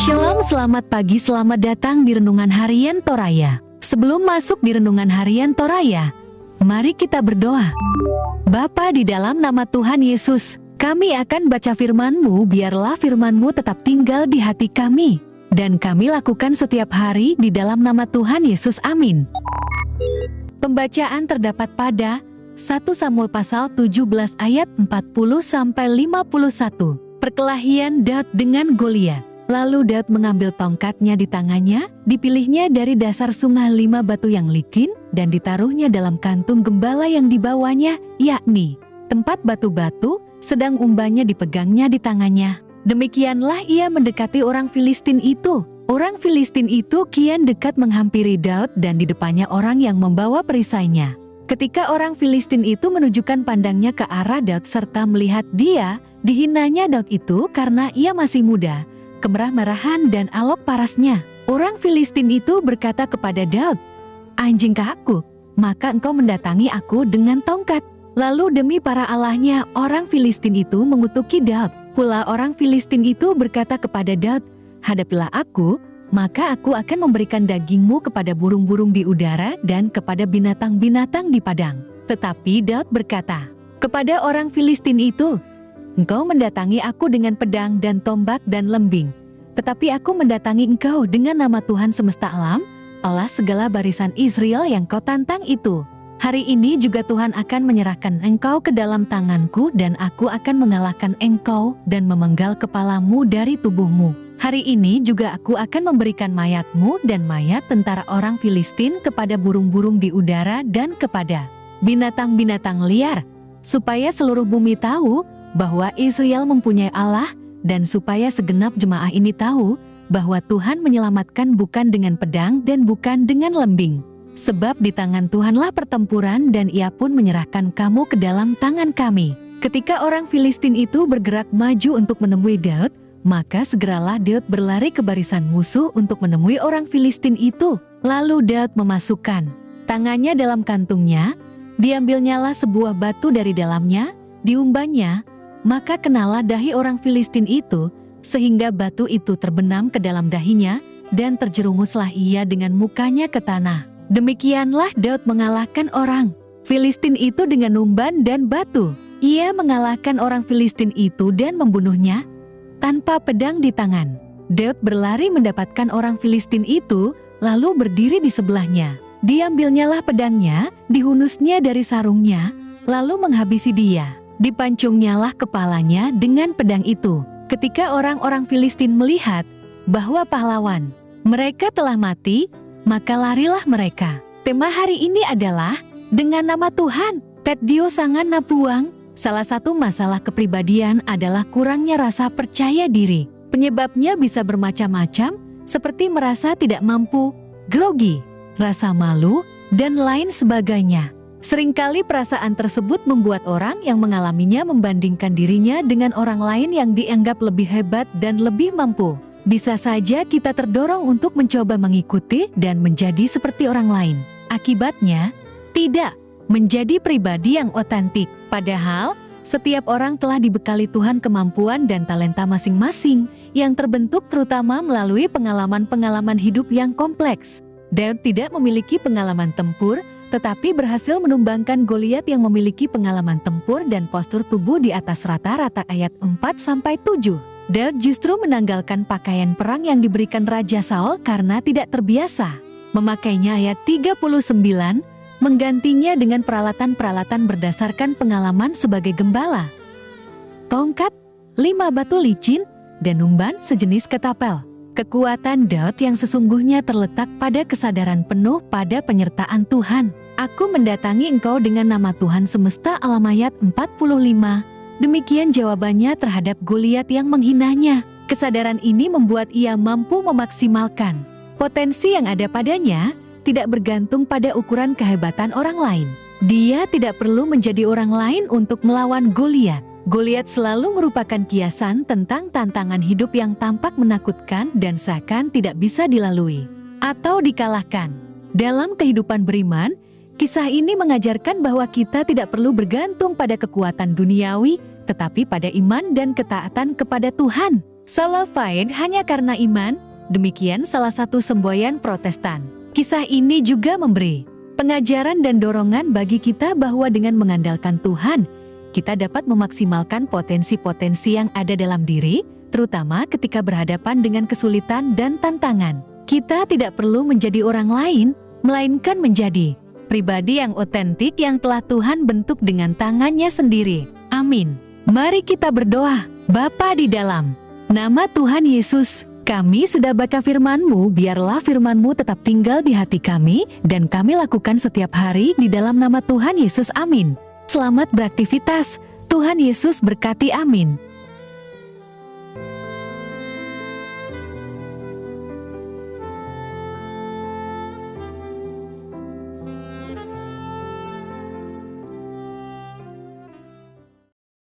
Shalom, selamat pagi, selamat datang di Renungan Harian Toraya. Sebelum masuk di Renungan Harian Toraya, mari kita berdoa. Bapa, di dalam nama Tuhan Yesus, kami akan baca firman-Mu, biarlah firman-Mu tetap tinggal di hati kami, dan kami lakukan setiap hari di dalam nama Tuhan Yesus, amin. Pembacaan terdapat pada 1 Samuel pasal 17 ayat 40-51. Perkelahian Daud dengan Goliat. Lalu Daud mengambil tongkatnya di tangannya, dipilihnya dari dasar sungai 5 batu yang licin, dan ditaruhnya dalam kantung gembala yang dibawanya, yakni tempat batu-batu, sedang umbannya dipegangnya di tangannya. Demikianlah ia mendekati orang Filistin itu. Orang Filistin itu kian dekat menghampiri Daud, dan di depannya orang yang membawa perisainya. Ketika orang Filistin itu menunjukkan pandangnya ke arah Daud serta melihat dia, dihinanya Daud itu karena ia masih muda, kemerah-merahan dan alok parasnya. Orang Filistin itu berkata kepada Daud, "Anjingkah aku, maka engkau mendatangi aku dengan tongkat?" Lalu demi para allahnya, orang Filistin itu mengutuki Daud. Pula orang Filistin itu berkata kepada Daud, "Hadapilah aku, maka aku akan memberikan dagingmu kepada burung-burung di udara dan kepada binatang-binatang di padang." Tetapi Daud berkata kepada orang Filistin itu, "Engkau mendatangi aku dengan pedang dan tombak dan lembing. Tetapi aku mendatangi engkau dengan nama Tuhan semesta alam, Allah segala barisan Israel yang kau tantang itu. Hari ini juga Tuhan akan menyerahkan engkau ke dalam tanganku, dan aku akan mengalahkan engkau dan memenggal kepalamu dari tubuhmu. Hari ini juga aku akan memberikan mayatmu dan mayat tentara orang Filistin kepada burung-burung di udara dan kepada binatang-binatang liar, supaya seluruh bumi tahu bahwa Israel mempunyai Allah, dan supaya segenap jemaah ini tahu bahwa Tuhan menyelamatkan bukan dengan pedang dan bukan dengan lembing. Sebab di tangan Tuhanlah pertempuran, dan Ia pun menyerahkan kamu ke dalam tangan kami." Ketika orang Filistin itu bergerak maju untuk menemui Daud, maka segeralah Daud berlari ke barisan musuh untuk menemui orang Filistin itu. Lalu Daud memasukkan tangannya dalam kantungnya, diambilnyalah sebuah batu dari dalamnya, diumbannya, maka kenalah dahi orang Filistin itu, sehingga batu itu terbenam ke dalam dahinya, dan terjerunguslah ia dengan mukanya ke tanah. Demikianlah Daud mengalahkan orang Filistin itu dengan umban dan batu. Ia mengalahkan orang Filistin itu dan membunuhnya tanpa pedang di tangan. Daud berlari mendapatkan orang Filistin itu, lalu berdiri di sebelahnya. Diambilnyalah pedangnya, dihunusnya dari sarungnya, lalu menghabisi dia. Dipancungnyalah kepalanya dengan pedang itu. Ketika orang-orang Filistin melihat bahwa pahlawan mereka telah mati, maka larilah mereka. Tema hari ini adalah dengan nama Tuhan. Ted Dio Sangan Nabuang. Salah satu masalah kepribadian adalah kurangnya rasa percaya diri. Penyebabnya bisa bermacam-macam, seperti merasa tidak mampu, grogi, rasa malu, dan lain sebagainya. Seringkali perasaan tersebut membuat orang yang mengalaminya membandingkan dirinya dengan orang lain yang dianggap lebih hebat dan lebih mampu. Bisa saja kita terdorong untuk mencoba mengikuti dan menjadi seperti orang lain. Akibatnya, tidak menjadi pribadi yang otentik. Padahal, setiap orang telah dibekali Tuhan kemampuan dan talenta masing-masing yang terbentuk terutama melalui pengalaman-pengalaman hidup yang kompleks. Daud tidak memiliki pengalaman tempur, tetapi berhasil menumbangkan Goliat yang memiliki pengalaman tempur dan postur tubuh di atas rata-rata ayat 4-7. Daud justru menanggalkan pakaian perang yang diberikan Raja Saul karena tidak terbiasa memakainya ayat 39, menggantinya dengan peralatan-peralatan berdasarkan pengalaman sebagai gembala. Tongkat, 5 batu licin, dan umban sejenis ketapel. Kekuatan Daud yang sesungguhnya terletak pada kesadaran penuh pada penyertaan Tuhan. "Aku mendatangi engkau dengan nama Tuhan semesta alam" ayat 45. Demikian jawabannya terhadap Goliat yang menghinanya. Kesadaran ini membuat ia mampu memaksimalkan potensi yang ada padanya, tidak bergantung pada ukuran kehebatan orang lain. Dia tidak perlu menjadi orang lain untuk melawan Goliat. Goliat selalu merupakan kiasan tentang tantangan hidup yang tampak menakutkan dan seakan tidak bisa dilalui atau dikalahkan. Dalam kehidupan beriman, kisah ini mengajarkan bahwa kita tidak perlu bergantung pada kekuatan duniawi, tetapi pada iman dan ketaatan kepada Tuhan. Salafide hanya karena iman, demikian salah satu semboyan Protestan. Kisah ini juga memberi pengajaran dan dorongan bagi kita bahwa dengan mengandalkan Tuhan, kita dapat memaksimalkan potensi-potensi yang ada dalam diri, terutama ketika berhadapan dengan kesulitan dan tantangan. Kita tidak perlu menjadi orang lain, melainkan menjadi pribadi yang otentik yang telah Tuhan bentuk dengan tangannya sendiri. Amin. Mari kita berdoa. Bapa di dalam nama Tuhan Yesus, kami sudah baca firman-Mu, biarlah firman-Mu tetap tinggal di hati kami, dan kami lakukan setiap hari di dalam nama Tuhan Yesus. Amin. Selamat beraktivitas. Tuhan Yesus berkati. Amin.